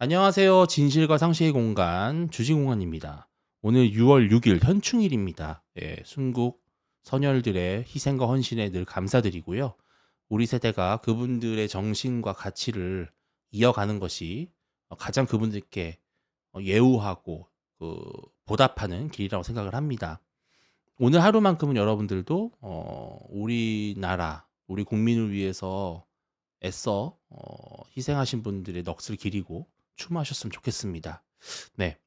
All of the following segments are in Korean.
안녕하세요. 진실과 상식의 공간 주진공간입니다. 오늘 6월 6일 현충일입니다. 예, 순국 선열들의 희생과 헌신에 늘 감사드리고요. 우리 세대가 그분들의 정신과 가치를 이어가는 것이 가장 그분들께 예우하고 그 보답하는 길이라고 생각을 합니다. 오늘 하루만큼은 여러분들도 우리나라, 우리 국민을 위해서 애써 희생하신 분들의 넋을 기리고 추모하셨으면 좋겠습니다. 네.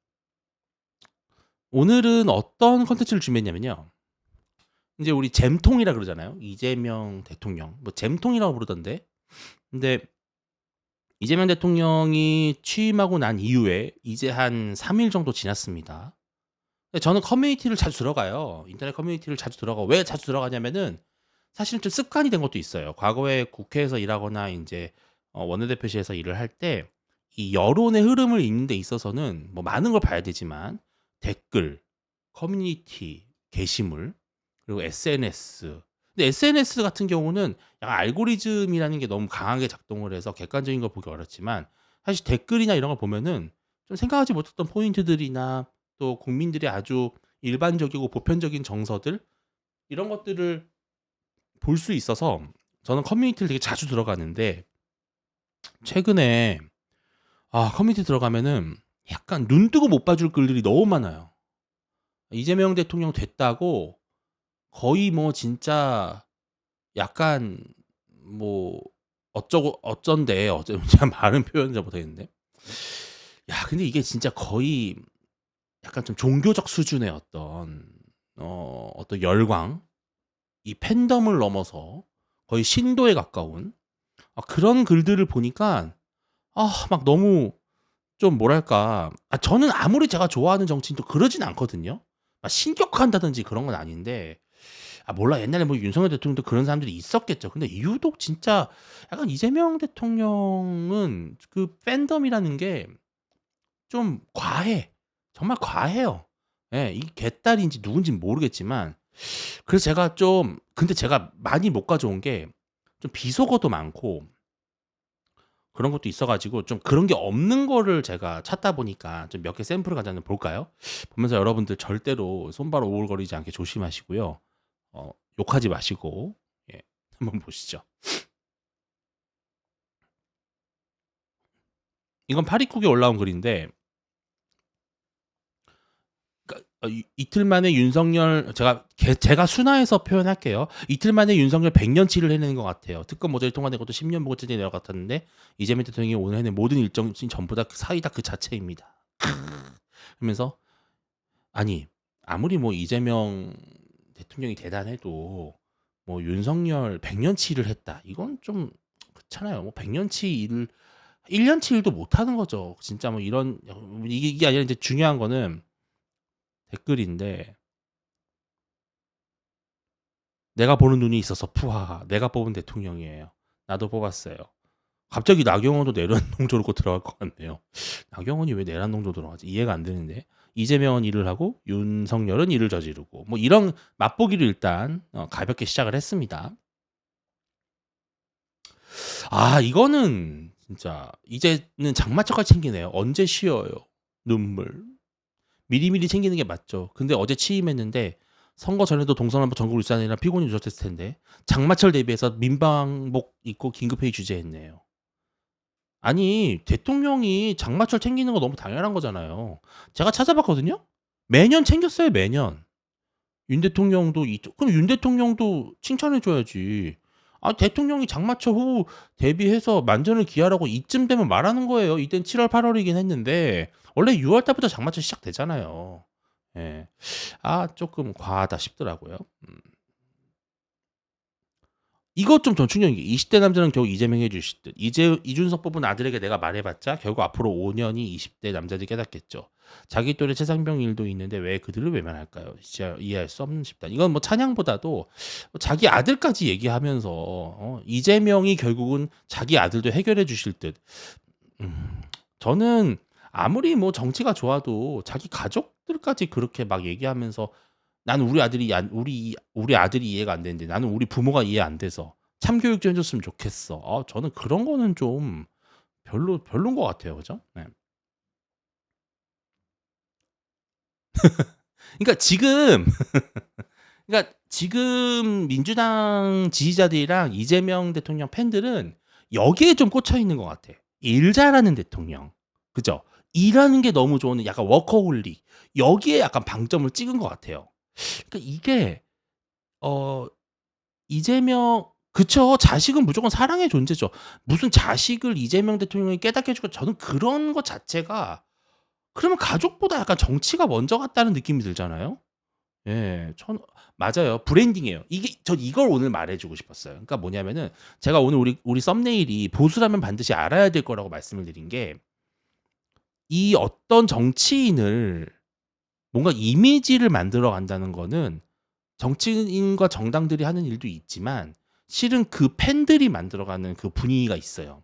오늘은 어떤 컨텐츠를 준비했냐면요. 이제 우리 잼통이라 그러잖아요. 이재명 대통령. 뭐 잼통이라고 부르던데. 근데 이재명 대통령이 취임하고 난 이후에 이제 한 3일 정도 지났습니다. 근데 저는 커뮤니티를 자주 들어가요. 인터넷 커뮤니티를 자주 들어가고 왜 자주 들어가냐면은 사실은 좀 습관이 된 것도 있어요. 과거에 국회에서 일하거나 인제 원내대표실에서 일을 할 때 이 여론의 흐름을 읽는 데 있어서는 뭐 많은 걸 봐야 되지만 댓글, 커뮤니티, 게시물, 그리고 SNS. 근데 SNS 같은 경우는 약간 알고리즘이라는 게 너무 강하게 작동을 해서 객관적인 걸 보기 어렵지만 사실 댓글이나 이런 걸 보면은 좀 생각하지 못했던 포인트들이나 또 국민들의 아주 일반적이고 보편적인 정서들 이런 것들을 볼 수 있어서 저는 커뮤니티를 되게 자주 들어가는데 최근에 커뮤니티 들어가면은 약간 눈 뜨고 못 봐줄 글들이 너무 많아요. 이재명 대통령 됐다고 거의 뭐 진짜 약간 뭐 어쩌고 어쩐데 제가 말은 표현 잘 못하겠는데. 야 근데 이게 진짜 거의 약간 좀 종교적 수준의 어떤 열광, 이 팬덤을 넘어서 거의 신도에 가까운 그런 글들을 보니까 막 너무 좀 뭐랄까 저는 아무리 제가 좋아하는 정치인도 그러진 않거든요. 막 신격화한다든지 그런 건 아닌데 몰라 옛날에 뭐 윤석열 대통령도 그런 사람들이 있었겠죠. 근데 유독 진짜 약간 이재명 대통령은 그 팬덤이라는 게 좀 과해. 정말 과해요. 예. 이 개딸인지 누군진 모르겠지만 그래서 제가 좀 근데 제가 많이 못 가져온 게 좀 비속어도 많고 그런 것도 있어 가지고 좀 그런 게 없는 거를 제가 찾다 보니까 좀 몇 개 샘플을 가져왔는데 볼까요? 보면서 여러분들 절대로 손발 오글거리지 않게 조심하시고요. 욕하지 마시고 예 한번 보시죠. 이건 파리쿡에 올라온 글인데 그러니까 이틀 만에 윤석열 제가 순화해서 표현할게요. 이틀 만에 윤석열 100년치를 해내는 것 같아요. 특검 모델 통과된 것도 10년 보고죄에 내려갔었는데 이재명 대통령이 오늘 해낸 모든 일정 전부 다 사이다 그 자체입니다. 그러면서 아니 아무리 뭐 이재명 대통령이 대단해도 뭐 윤석열 100년치를 했다. 이건 좀 그렇잖아요. 뭐 100년치 일을 1년치 일도 못 하는 거죠. 진짜 뭐 이런 이게 아니라 이제 중요한 거는 댓글인데 "내가 보는 눈이 있어서 푸하하. 내가 뽑은 대통령이에요. 나도 뽑았어요." 갑자기 나경원도 내란 농조로 들어갈 것 같네요. 나경원이 왜 내란 농조 들어가지? 이해가 안 되는데. 이재명은 일을 하고 윤석열은 일을 저지르고 뭐 이런 맛보기로 일단 가볍게 시작을 했습니다. 이거는 진짜 이제는 장마철까지 챙기네요. 언제 쉬어요? 눈물. 미리미리 챙기는 게 맞죠. 근데 어제 취임했는데 선거 전에도 동서남북 전국 일산이랑 피곤이 누적됐을 텐데 장마철 대비해서 민방복 입고 긴급회의 주재했네요. 아니 대통령이 장마철 챙기는 거 너무 당연한 거잖아요. 제가 찾아봤거든요. 매년 챙겼어요 매년. 윤 대통령도 그럼 윤 대통령도 칭찬해 줘야지. 대통령이 장마철 후 대비해서 만전을 기하라고 이쯤 되면 말하는 거예요. 이땐 7 월 8 월이긴 했는데 원래 6월 달부터 장마철 시작되잖아요. 예. 쪼끔 과하다 싶더라고요. 이것 좀 전 충격인 게 20대 남자는 겨우 이재명이 해 주실 듯. 이준석 뽑은 아들에게 내가 말해 봤자 결국 앞으로 5 년이 20대 남자들이 깨닫겠죠. 자기 또래 최상병 일도 있는데 왜 그들을 외면할까요? 진짜 이해할 수 없는 집단. 이건 뭐 찬양보다도 자기 아들까지 얘기하면서 이재명이 결국은 자기 아들도 해결해 주실 듯. 음 저는 아무리 뭐 정치가 좋아도 자기 가족들까지 그렇게 막 얘기하면서 "나는 우리 아들이 안 우리 아들이 이해가 안 되는데 나는 우리 부모가 이해 안 돼서 참교육 좀 해 줬으면 좋겠어." 저는 그런 거는 좀 별론 것 같아요. 그죠? 네. 그러니까 지금 그러니까 지금 민주당 지지자들이랑 이재명 대통령 팬들은 여기에 좀 꽂혀 있는 것 같아. 일 잘하는 대통령. 그죠? 일하는 게 너무 좋은 약간 워커홀릭. 여기에 약간 방점을 찍은 것 같아요. 그러니까 이게 어 이재명 그쵸. 자식은 무조건 사랑의 존재죠. 무슨 자식을 이재명 대통령이 깨닫게 해 주고 저는 그런 것 자체가 그러면 가족보다 약간 정치가 먼저 같다는 느낌이 들잖아요. 예. 맞아요. 브랜딩이에요. 이게 전 이걸 오늘 말해 주고 싶었어요. 그러니까 뭐냐면은 제가 오늘 우리 썸네일이 보수라면 반드시 알아야 될 거라고 말씀을 드린 게 이 어떤 정치인을 뭔가 이미지를 만들어 간다는 거는 정치인과 정당들이 하는 일도 있지만 실은 그 팬들이 만들어 가는 그 분위기가 있어요.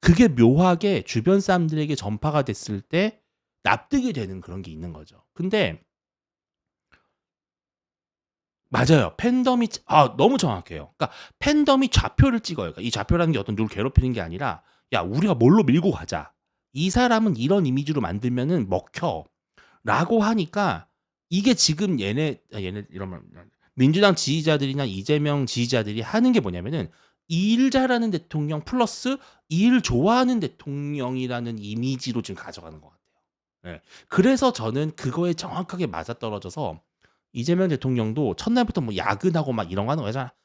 그게 묘하게 주변 사람들에게 전파가 됐을 때 납득이 되는 그런 게 있는 거죠. 근데 맞아요. 팬덤이 너무 정확해요. 그러니까 팬덤이 좌표를 찍어요. 그러니까 이 좌표라는 게 어떤 누굴 괴롭히는 게 아니라 '야 우리가 뭘로 밀고 가자. 이 사람은 이런 이미지로 만들면은 먹혀.'라고 하니까 이게 지금 얘네 이러면 민주당 지지자들이나 이재명 지지자들이 하는 게 뭐냐면은 일 잘하는 대통령 플러스 일 좋아하는 대통령이라는 이미지로 지금 가져가는 것 같아요. 예. 그래서 저는 그거에 정확하게 맞아떨어져서 이재명 대통령도 첫날부터 뭐 야근하고 막 이런 거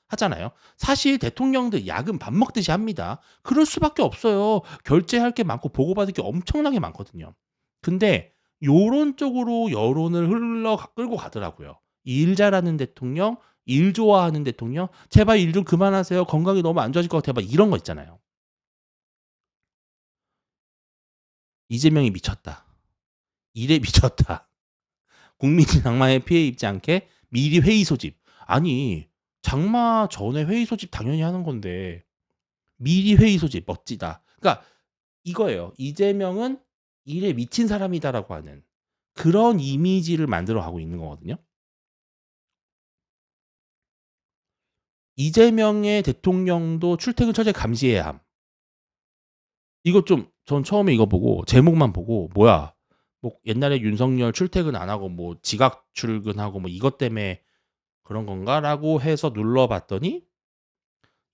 하잖아요. 사실 대통령들 야근 밥 먹듯이 합니다. 그럴 수밖에 없어요. 결제할 게 많고 보고받을 게 엄청나게 많거든요. 근데 요런 쪽으로 여론을 끌고 가더라고요. 일 잘하는 대통령, 일 좋아하는 대통령, "제발 일 좀 그만하세요. 건강이 너무 안 좋아질 것 같아요." 막 이런 거 있잖아요. 이재명이 미쳤다. 일에 미쳤다. 국민이 장마에 피해 입지 않게 미리 회의 소집. 아니 장마 전에 회의 소집 당연히 하는 건데 미리 회의 소집 멋지다. 그러니까 이거예요. '이재명은 일에 미친 사람이다.'라고 하는 그런 이미지를 만들어 가고 있는 거거든요. 이재명의 대통령도 출퇴근 처제 감시해야 함. 이거 좀 전 처음에 이거 보고 제목만 보고 '뭐야 뭐 옛날에 윤석열 출퇴근 안 하고 뭐 지각 출근하고 뭐 이것 때문에 그런 건가?'라고 해서 눌러 봤더니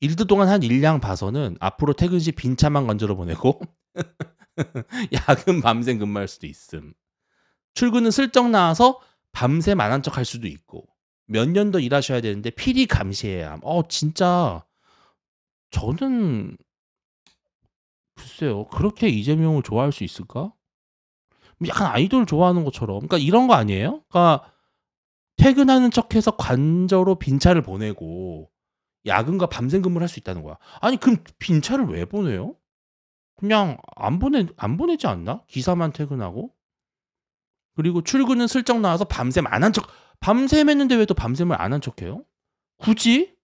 일도 동안 한 일량 봐서는 앞으로 퇴근 시 빈 차만 건져러 보내고 야근 밤샘 근무할 수도 있음. 출근은 슬쩍 나와서 밤샘 안 한 척 할 수도 있고 몇 년 더 일하셔야 되는데 필히 감시해야 함. 진짜 저는 글쎄요. 그렇게 이재명을 좋아할 수 있을까? 약간 아이돌 좋아하는 것처럼 그러니까 이런 거 아니에요? 그러니까 퇴근하는 척해서 관저로 빈 차를 보내고 야근과 밤샘 근무를 할 수 있다는 거야. 아니 그럼 빈 차를 왜 보내요? 그냥 안 보내지 않나? 기사만 퇴근하고? 그리고 출근은 슬쩍 나와서 밤샘 안 한 척 밤샘 했는데 왜 또 밤샘을 안 한 척해요? 굳이?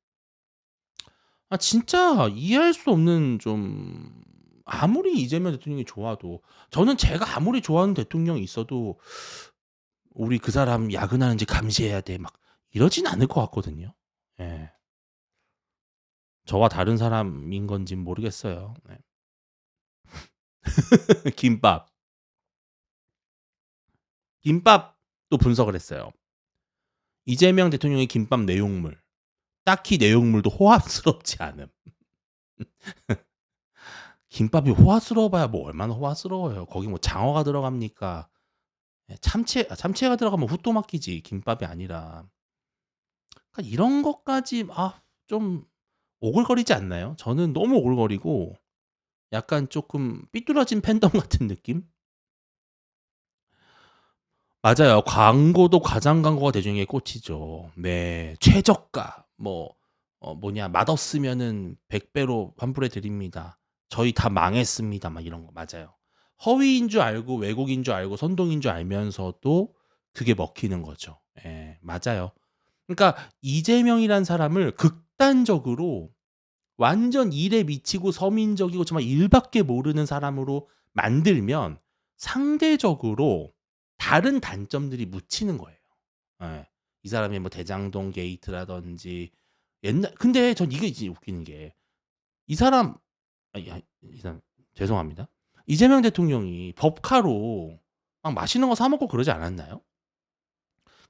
진짜 이해할 수 없는 좀 아무리 이재명 대통령이 좋아도 저는 제가 아무리 좋아하는 대통령이 있어도 '우리 그 사람 야근하는지 감시해야 돼.' 막 이러진 않을 것 같거든요. 예. 저와 다른 사람인 건진 모르겠어요. 네. 김밥. 김밥도 분석을 했어요. 이재명 대통령의 김밥 내용물. 딱히 내용물도 호화스럽지 않음. 김밥이 호화스러워 봐야 뭐 얼마나 호화스러워요. 거기 뭐 장어가 들어갑니까? 예 참치가 들어가면 후또 막히지 김밥이 아니라. 그러니까 이런 것까지 좀 오글거리지 않나요? 저는 너무 오글거리고 약간 쪼끔 삐뚤어진 팬덤 같은 느낌? 맞아요. 광고도 과장 광고가 대중에게 꽂히죠. 네. 최저가 맛없으면은 100 배로 환불해 드립니다. 저희 다 망했습니다. 막 이런 거 맞아요. 허위인 줄 알고 왜곡인 줄 알고 선동인 줄 알면서도 그게 먹히는 거죠. 예. 맞아요. 그러니까 이재명이란 사람을 극단적으로 완전 일에 미치고 서민적이고 정말 일밖에 모르는 사람으로 만들면 상대적으로 다른 단점들이 묻히는 거예요. 예. 이 사람이 뭐 대장동 게이트라든지 근데 전 이게 이제 웃기는 게 이 사람 이 사람 죄송합니다. 이재명 대통령이 법카로 막 맛있는 거 사 먹고 그러지 않았나요?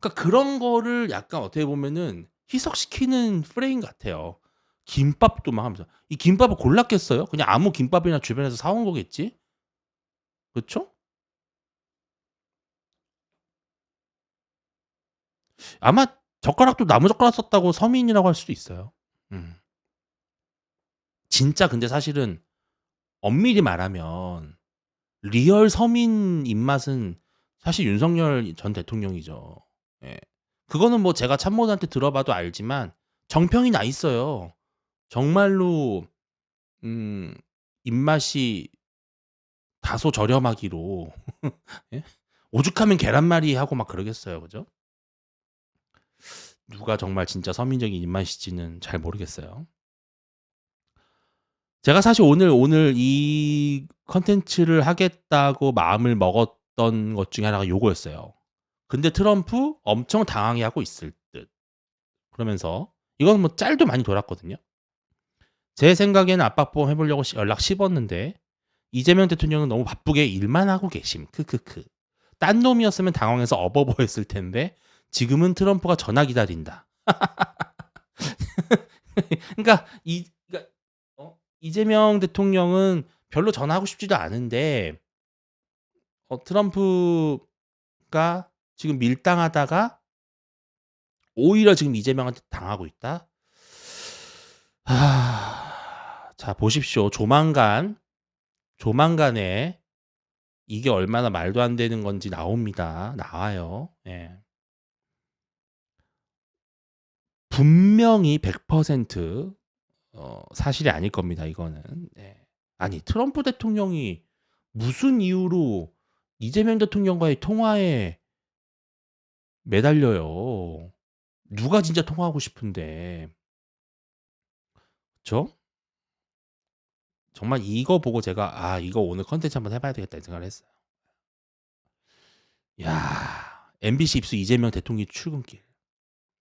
그러니까 그런 거를 약간 어떻게 보면은 희석시키는 프레임 같아요. 김밥도 막 하면서. 이 김밥을 골랐겠어요? 그냥 아무 김밥이나 주변에서 사온 거겠지? 그쵸? 아마 젓가락도 나무 젓가락 썼다고 서민이라고 할 수도 있어요. 음. 진짜 근데 사실은 엄밀히 말하면 리얼 서민 입맛은 사실 윤석열 전 대통령이죠. 예. 그거는 뭐 제가 참모들한테 들어봐도 알지만 정평이 나 있어요. 정말로 음 입맛이 다소 저렴하기로 예? 오죽하면 계란말이 하고 막 그러겠어요. 그죠? 누가 정말 진짜 서민적인 입맛일지는 잘 모르겠어요. 제가 사실 오늘 이 컨텐츠를 하겠다고 마음을 먹었던 것 중에 하나가 요거였어요. 근데 트럼프 엄청 당황해하고 있을 듯. 그러면서 이건 뭐 짤도 많이 돌았거든요. 제 생각에는 압박봉 해 보려고 연락 씹었는데 이재명 대통령은 너무 바쁘게 일만 하고 계심. 크크크. 딴 놈이었으면 당황해서 어버버했을 텐데 지금은 트럼프가 전화 기다린다. 그러니까 이재명 대통령은 별로 전화하고 싶지도 않은데 트럼프가 지금 밀당하다가 오히려 지금 이재명한테 당하고 있다. 자 보십시오. 조만간에 이게 얼마나 말도 안 되는 건지 나옵니다. 나와요. 예. 분명히 100% 사실이 아닐 겁니다 이거는. 예. 아니 트럼프 대통령이 무슨 이유로 이재명 대통령과의 통화에 매달려요. 누가 진짜 통화하고 싶은데. 그쵸? 정말 이거 보고 제가 '아 이거 오늘 컨텐츠 한번 해 봐야 되겠다.' 이 생각을 했어요. 야. MBC 입수 이재명 대통령 출근길.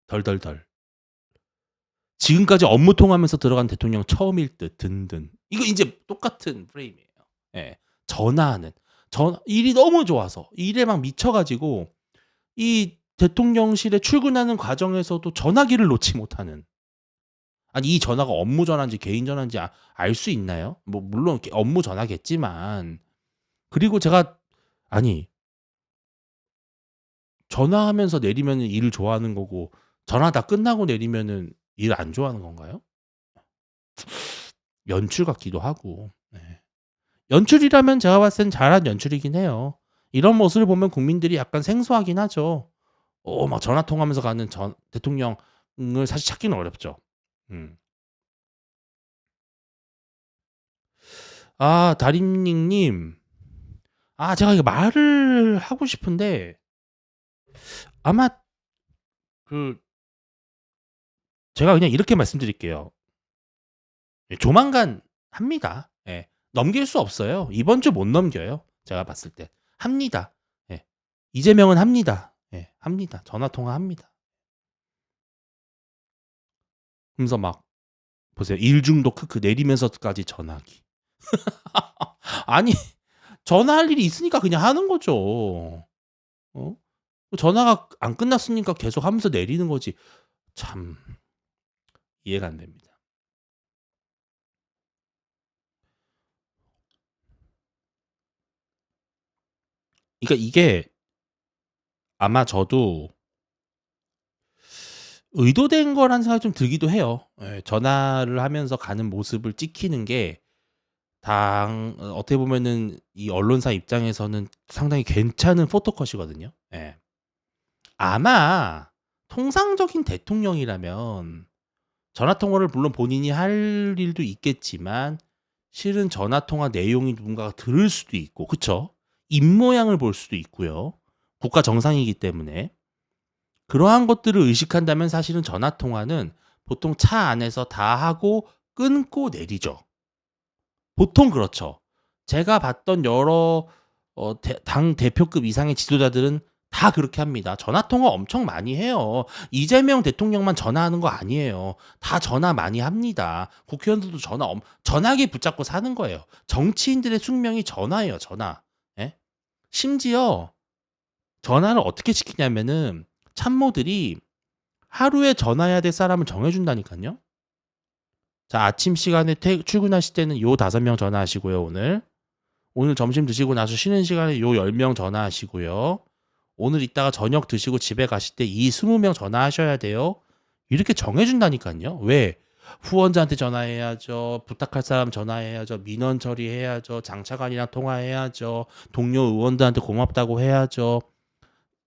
덜덜덜. 지금까지 업무 통하면서 들어간 대통령 처음일 듯 든든. 이거 인제 똑같은 프레임이에요. 예. 전화하는. 일이 너무 좋아서 일에 막 미쳐 가지고 이 대통령실에 출근하는 과정에서도 전화기를 놓지 못하는. 아니 이 전화가 업무 전화인지 개인 전화인지 알 수 있나요? 뭐 물론 업무 전화겠지만 그리고 제가 아니 전화하면서 내리면은 일을 좋아하는 거고 전화 다 끝나고 내리면은 일 안 좋아하는 건가요? 연출 같기도 하고. 네. 연출이라면 제가 봤을 땐 잘한 연출이긴 해요. 이런 모습을 보면 국민들이 약간 생소하긴 하죠. 막 전화 통화하면서 가는 전 대통령을 사실 찾기는 어렵죠. 음. 다림님 님. 제가 이거 말을 하고 싶은데 아마 그 제가 그냥 이렇게 말씀드릴게요. 예 조만간 합니다. 예. 넘길 수 없어요. 이번 주 못 넘겨요, 제가 봤을 때. 합니다. 예. 이재명은 합니다. 예. 합니다. 전화 통화합니다. 그러면서 막 보세요. 일 중독 크크 내리면서까지 전화기. 아니 전화할 일이 있으니까 그냥 하는 거죠. 어? 전화가 안 끝났으니까 계속 하면서 내리는 거지. 참 이해가 안 됩니다. 그러니까 이게 아마 저도 의도된 거라는 생각이 좀 들기도 해요. 예. 전화를 하면서 가는 모습을 찍히는 게 어떻게 보면은 이 언론사 입장에서는 상당히 괜찮은 포토컷이거든요. 예. 아마 통상적인 대통령이라면 전화 통화를 물론 본인이 할 일도 있겠지만 실은 전화 통화 내용이 누군가가 들을 수도 있고 그쵸? 입모양을 볼 수도 있고요. 국가 정상이기 때문에. 그러한 것들을 의식한다면 사실은 전화 통화는 보통 차 안에서 다 하고 끊고 내리죠. 보통 그렇죠. 제가 봤던 여러 당 대표급 이상의 지도자들은 다 그렇게 합니다. 전화 통화 엄청 많이 해요. 이재명 대통령만 전화하는 거 아니에요. 다 전화 많이 합니다. 국회의원들도 전화기 붙잡고 사는 거예요. 정치인들의 숙명이 전화예요, 전화. 예? 심지어 전화를 어떻게 시키냐면은 참모들이 하루에 전화해야 될 사람을 정해준다니까요. 자, 아침 시간에 출근하실 때는 요 5명 전화하시고요, 오늘. 오늘 점심 드시고 나서 쉬는 시간에 요 10명 전화하시고요. 오늘 이따가 저녁 드시고 집에 가실 때 이 20명 전화하셔야 돼요. 이렇게 정해준다니까요. 왜? 후원자한테 전화해야죠. 부탁할 사람 전화해야죠. 민원 처리해야죠. 장차관이랑 통화해야죠. 동료 의원들한테 고맙다고 해야죠.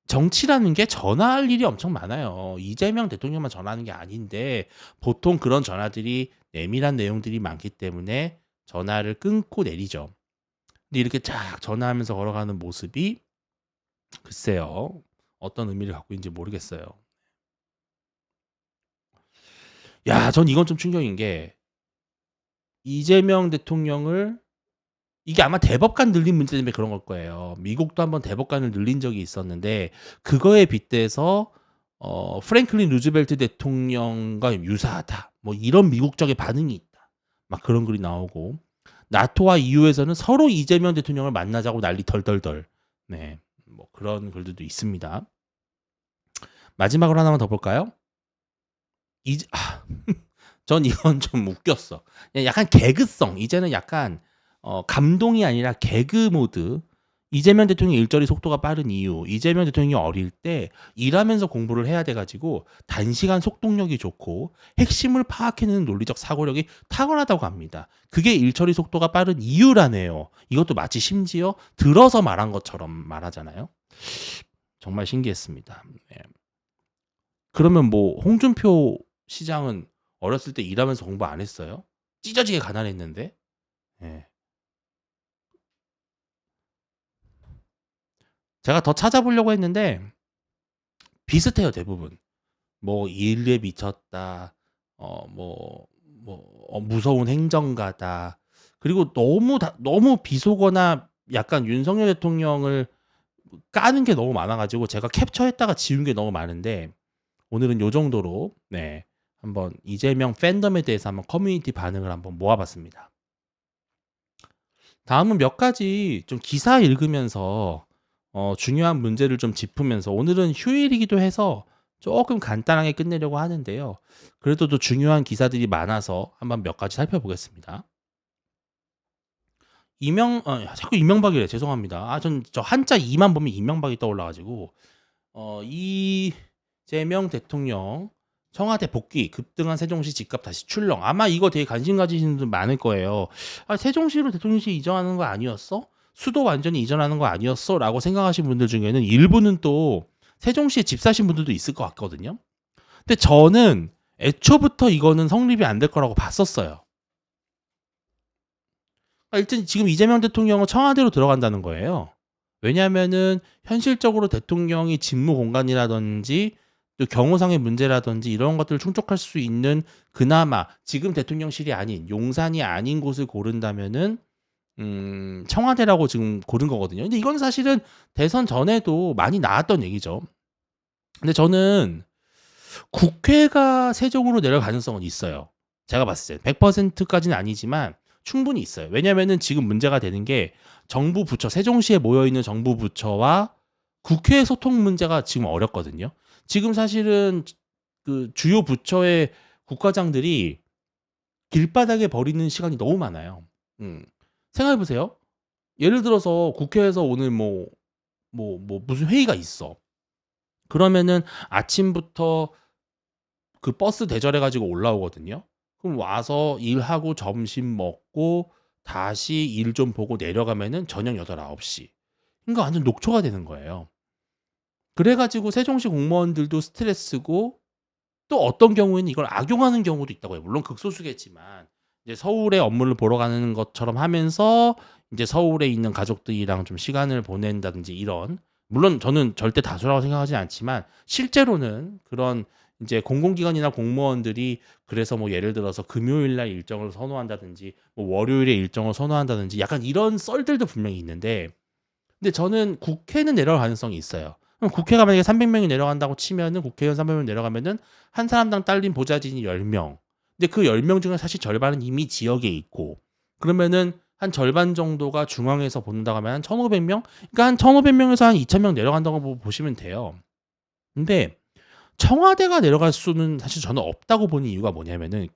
정치라는 게 전화할 일이 엄청 많아요. 이재명 대통령만 전화하는 게 아닌데 보통 그런 전화들이 내밀한 내용들이 많기 때문에 전화를 끊고 내리죠. 근데 이렇게 쫙 전화하면서 걸어가는 모습이 글쎄요. 어떤 의미를 갖고 있는지 모르겠어요. 야, 전 이건 좀 충격인 게 이재명 대통령을 이게 아마 대법관 늘린 문제 때문에 그런 걸 거예요. 미국도 한번 대법관을 늘린 적이 있었는데 그거에 빗대서 프랭클린 루즈벨트 대통령과 유사하다. 뭐 이런 미국적인 반응이 있다. 막 그런 글이 나오고 나토와 EU에서는 서로 이재명 대통령을 만나자고 난리 덜덜덜. 네. 뭐 그런 글들도 있습니다. 마지막으로 하나만 더 볼까요? 이제 전 이건 좀 웃겼어. 그냥 약간 개그성. 이제는 약간 감동이 아니라 개그 모드. 이재명 대통령이 일처리 속도가 빠른 이유. 이재명 대통령이 어릴 때 일하면서 공부를 해야 돼 가지고 단시간 속독력이 좋고 핵심을 파악해내는 논리적 사고력이 탁월하다고 합니다. 그게 일처리 속도가 빠른 이유라네요. 이것도 마치 심지어 들어서 말한 것처럼 말하잖아요. 정말 신기했습니다. 네. 그러면 뭐 홍준표 시장은 어렸을 때 일하면서 공부 안 했어요? 찢어지게 가난했는데. 예. 제가 더 찾아보려고 했는데 비슷해요, 대부분. 뭐 일에 미쳤다. 무서운 행정가다. 그리고 너무 비속어나 약간 윤석열 대통령을 까는 게 너무 많아 가지고 제가 캡처했다가 지운 게 너무 많은데 오늘은 요 정도로 네. 한번 이재명 팬덤에 대해서 한번 커뮤니티 반응을 한번 모아 봤습니다. 다음은 몇 가지 좀 기사 읽으면서 중요한 문제를 좀 짚으면서 오늘은 휴일이기도 해서 조금 간단하게 끝내려고 하는데요. 그래도 또 중요한 기사들이 많아서 한번 몇 가지 살펴보겠습니다. 자꾸 이명박이래. 죄송합니다. 전 저 한자 이만 보면 이명박이 떠올라 가지고 이재명 대통령 청와대 복귀, 급등한 세종시 집값 다시 출렁. 아마 이거 되게 관심 가지시는 분들 많을 거예요. 세종시로 대통령실 이전하는 거 아니었어? 수도 완전히 이전하는 거 아니었어? 라고 생각하시는 분들 중에는 일부는 또 세종시에 집 사신 분들도 있을 것 같거든요. 근데 저는 애초부터 이거는 성립이 안 될 거라고 봤었어요. 일단 지금 이재명 대통령은 청와대로 들어간다는 거예요. 왜냐하면은 현실적으로 대통령이 직무 공간이라든지 또 경호상의 문제라든지 이런 것들을 충족할 수 있는 그나마 지금 대통령실이 아닌 용산이 아닌 곳을 고른다면은 청와대라고 지금 고른 거거든요. 근데 이건 사실은 대선 전에도 많이 나왔던 얘기죠. 근데 저는 국회가 세종으로 내려갈 가능성은 있어요. 제가 봤을 때 100%까지는 아니지만 충분히 있어요. 왜냐면은 지금 문제가 되는 게 정부 부처, 세종시에 모여 있는 정부 부처와 국회 소통 문제가 지금 어렵거든요. 지금 사실은 그 주요 부처의 국과장들이 길바닥에 버리는 시간이 너무 많아요. 생각해 보세요. 예를 들어서 국회에서 오늘 무슨 회의가 있어. 그러면은 아침부터 그 버스 대절해 가지고 올라오거든요. 그럼 와서 일하고 점심 먹고 다시 일 좀 보고 내려가면은 저녁 8-9시. 그러니까 완전 녹초가 되는 거예요. 그래 가지고 세종시 공무원들도 스트레스고 또 어떤 경우에는 이걸 악용하는 경우도 있다고 해요. 물론 극소수겠지만 이제 서울에 업무를 보러 가는 것처럼 하면서 인제 서울에 있는 가족들이랑 좀 시간을 보낸다든지 이런 물론 저는 절대 다수라고 생각하진 않지만 실제로는 그런 인제 공공기관이나 공무원들이 그래서 뭐 예를 들어서 금요일 날 일정을 선호한다든지 뭐 월요일에 일정을 선호한다든지 약간 이런 썰들도 분명히 있는데 근데 저는 국회는 내려갈 가능성이 있어요. 그럼 국회가 만약에 300명이 내려간다고 치면은 국회의원 300명 내려가면은 한 사람당 딸린 보좌진이 10명. 근데 그 10명 중에 사실 절반은 이미 지역에 있고 그러면은 한 절반 정도가 중앙에서 본다고 하면 한 1,500명? 그러니까 한 1,500명에서 한 2,000명 내려간다고 보시면 돼요. 근데 청와대가 내려갈 수는 사실 저는 없다고 보는 이유가 뭐냐면은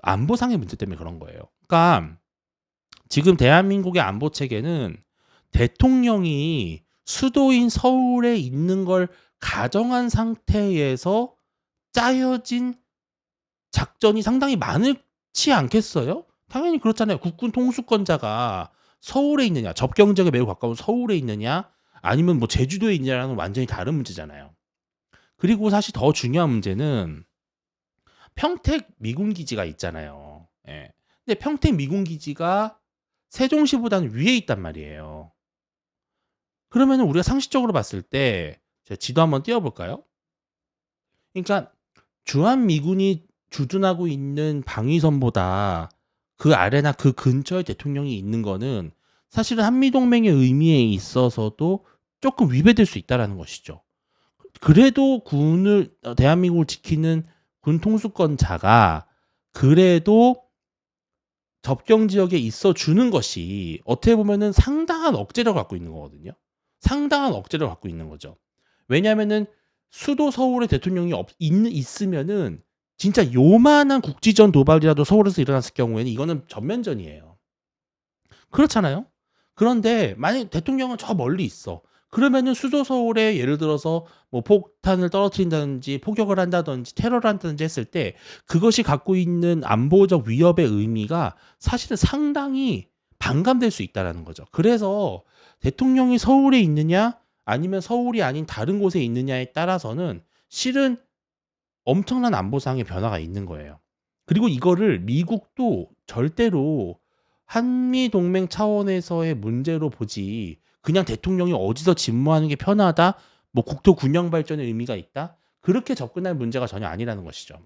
안보상의 문제 때문에 그런 거예요. 그러니까 지금 대한민국의 안보 체계는 대통령이 수도인 서울에 있는 걸 가정한 상태에서 짜여진 작전이 상당히 많지 않겠어요? 당연히 그렇잖아요. 국군 통수권자가 서울에 있느냐, 접경 지역에 매우 가까운 서울에 있느냐, 아니면 뭐 제주도에 있느냐랑은 완전히 다른 문제잖아요. 그리고 사실 더 중요한 문제는 평택 미군 기지가 있잖아요. 예. 근데 평택 미군 기지가 세종시보다는 위에 있단 말이에요. 그러면은 우리가 상식적으로 봤을 때 제가 지도 한번 띄워 볼까요? 그러니까 주한 미군이 주둔하고 있는 방위선보다 그 아래나 그 근처에 대통령이 있는 거는 사실은 한미 동맹의 의미에 있어서도 조금 위배될 수 있다라는 것이죠. 그래도 군을 대한민국을 지키는 군 통수권자가 그래도 접경 지역에 있어 주는 것이 어떻게 보면은 상당한 억제력을 갖고 있는 거거든요. 상당한 억제력을 갖고 있는 거죠. 왜냐하면은 수도 서울에 대통령이 있으면은 진짜 요만한 국지전 도발이라도 서울에서 일어났을 경우에는 이거는 전면전이에요. 그렇잖아요. 그런데 만약 대통령은 저 멀리 있어. 그러면은 수도 서울에 예를 들어서 뭐 폭탄을 떨어뜨린다든지 포격을 한다든지 테러를 한다든지 했을 때 그것이 갖고 있는 안보적 위협의 의미가 사실은 상당히 반감될 수 있다라는 거죠. 그래서 대통령이 서울에 있느냐 아니면 서울이 아닌 다른 곳에 있느냐에 따라서는 실은 엄청난 안보상의 변화가 있는 거예요. 그리고 이거를 미국도 절대로 한미 동맹 차원에서의 문제로 보지 그냥 대통령이 어디서 집무하는 게 편하다, 뭐 국토 균형 발전에 의미가 있다, 그렇게 접근할 문제가 전혀 아니라는 것이죠.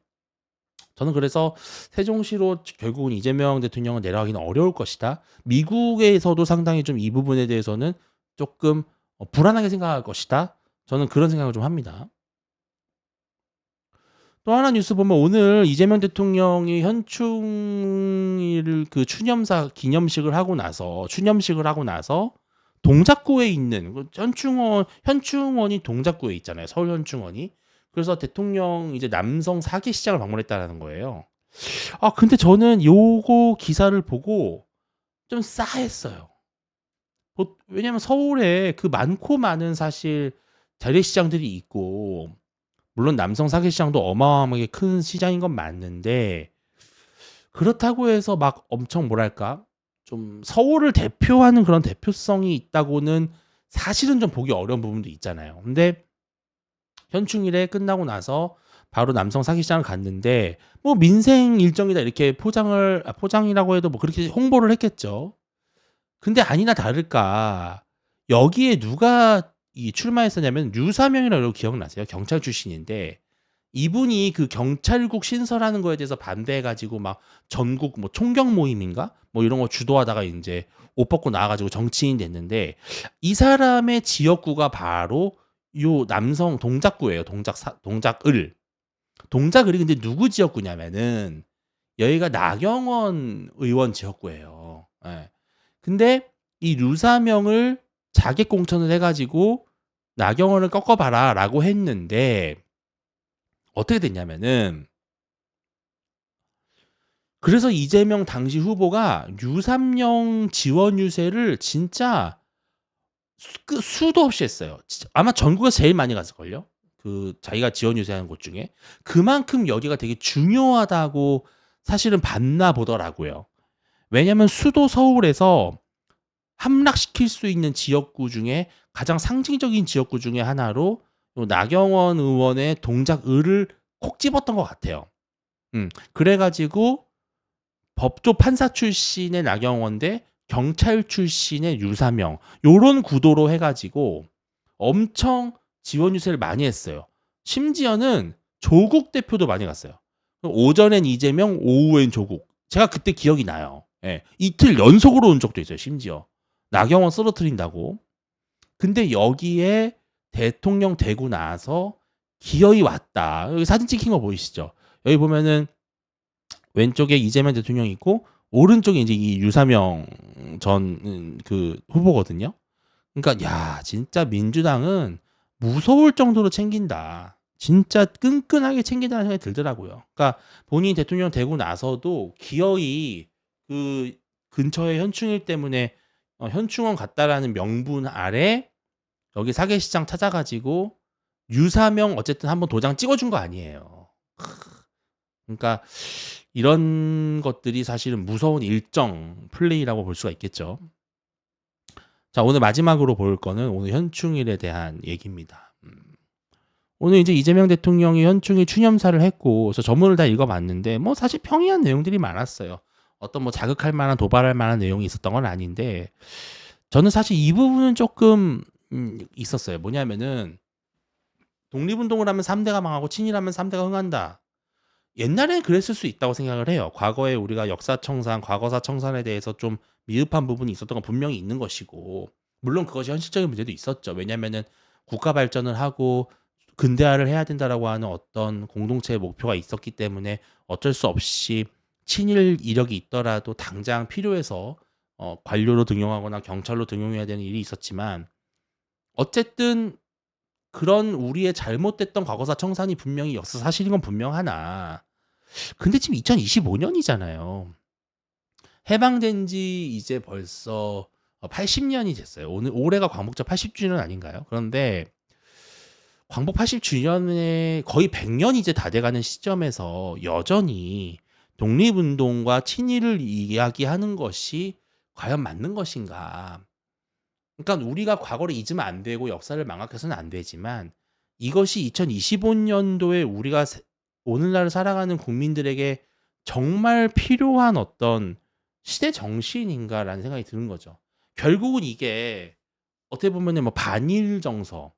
저는 그래서 세종시로 결국은 이재명 대통령은 내려가기는 어려울 것이다. 미국에서도 상당히 좀 이 부분에 대해서는 조금 불안하게 생각할 것이다. 저는 그런 생각을 좀 합니다. 또 하나 뉴스 보면 오늘 이재명 대통령이 현충일 그 추념식을 하고 나서 동작구에 있는 그 현충원이 동작구에 있잖아요. 서울 현충원이. 그래서 대통령 이제 남성 사기시장을 방문했다라는 거예요. 아, 근데 저는 요거 기사를 보고 좀 싸했어요. 왜냐면 서울에 그 많고 많은 사실 재래시장들이 있고 물론 남성 사기시장도 어마어마하게 큰 시장인 건 맞는데 그렇다고 해서 막 엄청 뭐랄까 좀 서울을 대표하는 그런 대표성이 있다고는 사실은 좀 보기 어려운 부분도 있잖아요. 근데 현충일에 끝나고 나서 바로 남성 사기시장을 갔는데 뭐 민생 일정이다 이렇게 포장이라고 해도 뭐 그렇게 홍보를 했겠죠. 근데 아니나 다를까 여기에 누가 이 출마했었냐면 류사명이라고 기억나세요? 경찰 출신인데 이분이 그 경찰국 신설하는 거에 대해서 반대해 가지고 막 전국 뭐 총경 모임인가? 뭐 이런 거 주도하다가 인제 옷 벗고 나와 가지고 정치인이 됐는데 이 사람의 지역구가 바로 요 남성 동작구예요. 동작을. 동작을이 근데 누구 지역구냐면은 여기가 나경원 의원 지역구예요. 예. 근데 이 류사명을 자객 공천을 해 가지고 "나경원을 꺾어 봐라."라고 했는데 어떻게 됐냐면은 그래서 이재명 당시 후보가 유삼령 지원 유세를 진짜 수도 없이 했어요. 진짜 아마 전국에서 제일 많이 갔을걸요? 그 자기가 지원 유세하는 곳 중에. 그만큼 여기가 되게 중요하다고 사실은 봤나 보더라고요. 왜냐면 수도 서울에서 함락시킬 수 있는 지역구 중에 가장 상징적인 지역구 중에 하나로 요 나경원 의원의 동작을을 콕 집었던 것 같아요. 그래 가지고 법조 판사 출신의 나경원 대 경찰 출신의 유사명 요런 구도로 해 가지고 엄청 지원 유세를 많이 했어요. 심지어는 조국 대표도 많이 갔어요. 오전엔 이재명, 오후엔 조국. 제가 그때 기억이 나요. 예. 이틀 연속으로 온 적도 있어요, 심지어. 나경원 쓰러뜨린다고. 근데 여기에 대통령 되고 나서 기어이 왔다. 여기 사진 찍힌 거 보이시죠? 여기 보면은 왼쪽에 이재명 대통령이 있고 오른쪽에 이제 이 유사명 전 그 후보거든요. 그러니까 야 진짜 민주당은 무서울 정도로 챙긴다. 진짜 끈끈하게 챙긴다는 생각이 들더라고요. 그러니까 본인이 대통령 되고 나서도 기어이 그 근처에 현충일 때문에 현충원 갔다라는 명분 아래 여기 사개시장 찾아 가지고 유사명 어쨌든 한번 도장 찍어 준 거 아니에요. 그러니까 이런 것들이 사실은 무서운 일정 플레이라고 볼 수가 있겠죠. 자, 오늘 마지막으로 볼 거는 오늘 현충일에 대한 얘기입니다. 오늘 이제 이재명 대통령이 현충일 추념사를 했고, 그래서 전문을 다 읽어봤는데, 뭐 사실 평이한 내용들이 많았어요. 어떤 뭐 자극할 만한, 도발할 만한 내용이 있었던 건 아닌데, 저는 사실 이 부분은 조금 있었어요. 뭐냐면은 독립운동을 하면 3대가 망하고 친일하면 3대가 흥한다. 옛날에는 그랬을 수 있다고 생각을 해요. 과거에 우리가 역사청산, 과거사 청산에 대해서 좀 미흡한 부분이 있었던 건 분명히 있는 것이고, 물론 그것이 현실적인 문제도 있었죠. 왜냐면은 국가 발전을 하고 근대화를 해야 된다라고 하는 어떤 공동체의 목표가 있었기 때문에 어쩔 수 없이 친일 이력이 있더라도 당장 필요해서 관료로 등용하거나 경찰로 등용해야 되는 일이 있었지만, 어쨌든 그런 우리의 잘못됐던 과거사 청산이 분명히 역사 사실인 건 분명하나, 근데 지금 2025년이잖아요. 해방된 지 이제 벌써 80년이 됐어요. 올해가 광복절 80주년 아닌가요? 그런데 광복 80주년에 거의 100년이 이제 다 돼가는 시점에서 여전히 독립운동과 친일을 이야기하는 것이 과연 맞는 것인가? 그러니까 우리가 과거를 잊으면 안 되고 역사를 망각해서는 안 되지만, 이것이 2025년도에 우리가 오늘날을 살아가는 국민들에게 정말 필요한 어떤 시대 정신인가라는 생각이 드는 거죠. 결국은 이게 어떻게 보면은 뭐 반일 정서,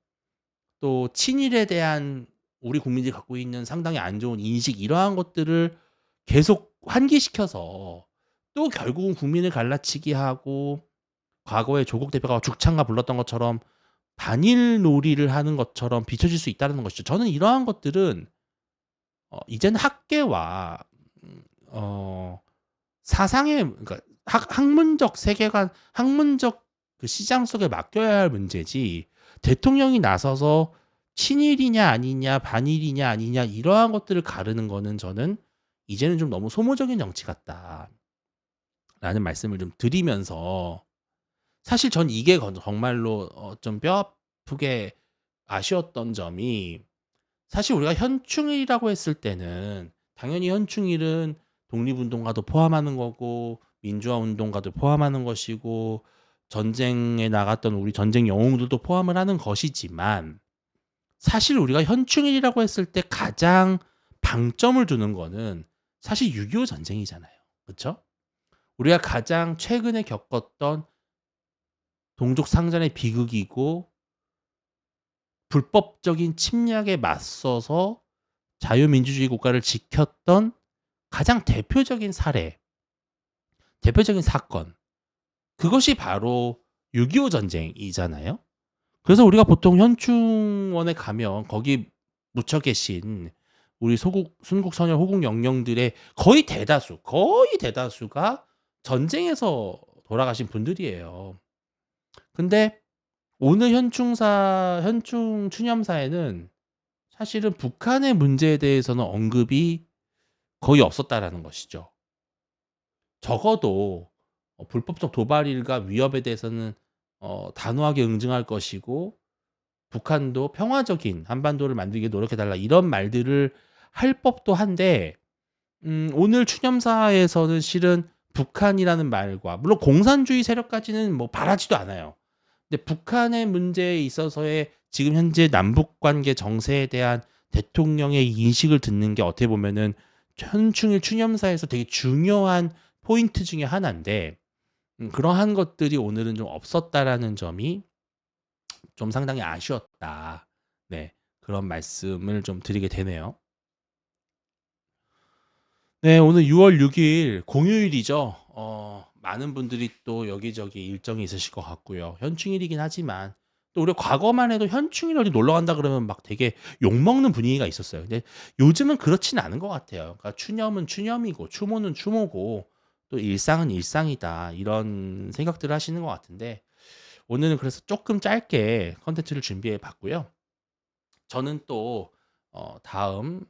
또 친일에 대한 우리 국민들이 갖고 있는 상당히 안 좋은 인식, 이러한 것들을 계속 환기시켜서 또 결국은 국민을 갈라치기 하고, 과거에 조국 대표가 죽창가 불렀던 것처럼 반일 놀이를 하는 것처럼 비춰질 수 있다는 것이죠. 저는 이러한 것들은 이제는 학계와 사상의, 그러니까 학문적 세계관, 학문적 그 시장 속에 맡겨야 할 문제지, 대통령이 나서서 친일이냐 아니냐, 반일이냐 아니냐, 이러한 것들을 가르는 거는 저는 이제는 좀 너무 소모적인 정치 같다라는 말씀을 좀 드리면서, 사실 전 이게 정말로 좀 뼈아프게 아쉬웠던 점이, 사실 우리가 현충일이라고 했을 때는 당연히 현충일은 독립운동가도 포함하는 거고 민주화 운동가도 포함하는 것이고 전쟁에 나갔던 우리 전쟁 영웅들도 포함을 하는 것이지만, 사실 우리가 현충일이라고 했을 때 가장 방점을 두는 거는 사실 6.25 전쟁이잖아요. 그렇죠? 우리가 가장 최근에 겪었던 동족 상잔의 비극이고 불법적인 침략에 맞서서 자유민주주의 국가를 지켰던 가장 대표적인 사례, 대표적인 사건, 그것이 바로 6.25 전쟁이잖아요. 그래서 우리가 보통 현충원에 가면 거기 묻혀 계신 우리 순국 선열 호국 영령들의 거의 대다수가 전쟁에서 돌아가신 분들이에요. 근데 오늘 현충 추념사에는 사실은 북한의 문제에 대해서는 언급이 거의 없었다라는 것이죠. 적어도 불법적 도발일과 위협에 대해서는 단호하게 응징할 것이고, 북한도 평화적인 한반도를 만들기 노력해 달라, 이런 말들을 할 법도 한데, 오늘 추념사에서는 실은 북한이라는 말과, 물론 공산주의 세력까지는 뭐 바라지도 않아요. 근데 북한의 문제에 있어서의 지금 현재 남북 관계 정세에 대한 대통령의 인식을 듣는 게 어떻게 보면은 현충일 추념사에서 되게 중요한 포인트 중에 하나인데, 그러한 것들이 오늘은 좀 없었다라는 점이 좀 상당히 아쉬웠다. 네. 그런 말씀을 좀 드리게 되네요. 네, 오늘 6월 6일 공휴일이죠. 많은 분들이 또 여기저기 일정이 있으실 것 같고요. 현충일이긴 하지만 또 우리 과거만 해도 현충일 어디 놀러 간다 그러면 막 되게 욕먹는 분위기가 있었어요. 근데 요즘은 그렇진 않은 것 같아요. 그러니까 추념은 추념이고 추모는 추모고 또 일상은 일상이다, 이런 생각들을 하시는 것 같은데, 오늘은 그래서 조금 짧게 컨텐츠를 준비해 봤고요. 저는 또 다음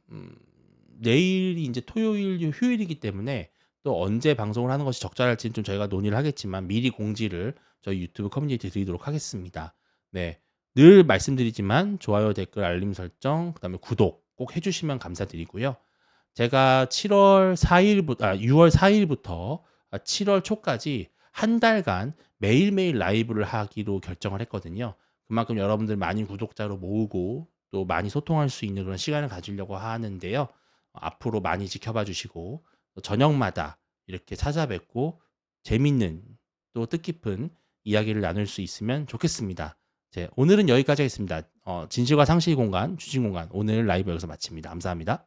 내일이 이제 토요일, 휴일이기 때문에 또 언제 방송을 하는 것이 적절할지는 좀 저희가 논의를 하겠지만 미리 공지를 저희 유튜브 커뮤니티에 드리도록 하겠습니다. 네. 늘 말씀드리지만 좋아요, 댓글, 알림 설정, 그다음에 구독 꼭 해주시면 감사드리고요. 제가 6월 4일부터 7월 초까지 한 달간 매일매일 라이브를 하기로 결정을 했거든요. 그만큼 여러분들 많이 구독자로 모으고 또 많이 소통할 수 있는 그런 시간을 가지려고 하는데요. 앞으로 많이 지켜봐 주시고 또 저녁마다 이렇게 찾아뵙고 재밌는 또 뜻깊은 이야기를 나눌 수 있으면 좋겠습니다. 오늘은 여기까지 하겠습니다. 진실과 상실 공간, 주진 공간 오늘 라이브 여기서 마칩니다. 감사합니다.